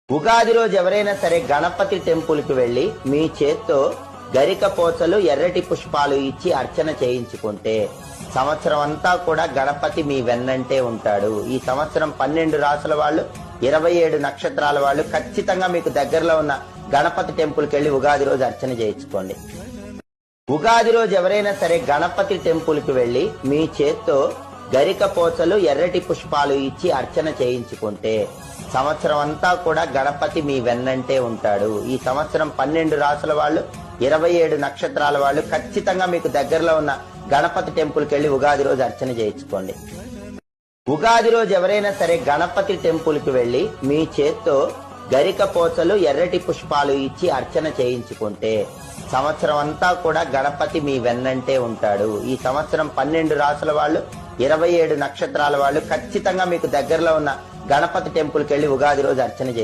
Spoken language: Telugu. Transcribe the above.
ఉగాది రోజు ఎవరైనా సరే గణపతి టెంపుల్ కి వెళ్లి మీ చేత్తో గరిక పోచలు ఎర్రటి పుష్పాలు ఇచ్చి అర్చన చేయించుకుంటే సంవత్సరం అంతా కూడా గణపతి మీ వెన్నంటే ఉంటాడు. ఈ సంవత్సరం 12 రాసుల వాళ్ళు 27 నక్షత్రాల వాళ్ళు ఖచ్చితంగా మీకు దగ్గరలో ఉన్న గణపతి టెంపుల్ కి వెళ్లి ఉగాది రోజు అర్చన చేయించుకోండి. ఉగాది రోజు ఎవరైనా సరే గణపతి టెంపుల్ కి వెళ్లి మీ చేత్తో గరిక పోచలు ఎర్రటి పుష్పాలు ఇచ్చి అర్చన చేయించుకుంటే సంవత్సరం అంతా కూడా గణపతి మీ వెన్నంటే ఉంటాడు. ఈ సంవత్సరం 12 రాసుల వాళ్ళు 27 నక్షత్రాల వాళ్ళు ఖచ్చితంగా మీకు దగ్గరలో ఉన్న గణపతి టెంపుల్ కి వెళ్లి ఉగాది రోజు అర్చన చేయించుకోండి. ఉగాది రోజు ఎవరైనా సరే గణపతి టెంపుల్ కి వెళ్లి మీ చేత్తో గరిక పోచలు ఎర్రటి పుష్పాలు ఇచ్చి అర్చన చేయించుకుంటే సంవత్సరం అంతా కూడా గణపతి మీ వెన్నంటే ఉంటాడు. ఈ సంవత్సరం 12 రాసుల వాళ్ళు 27 నక్షత్రాల వాళ్ళు ఖచ్చితంగా మీకు దగ్గరలో ఉన్న గణపతి టెంపుల్ కి వెళ్లి ఉగాది రోజు అర్చన చేయించుకోండి.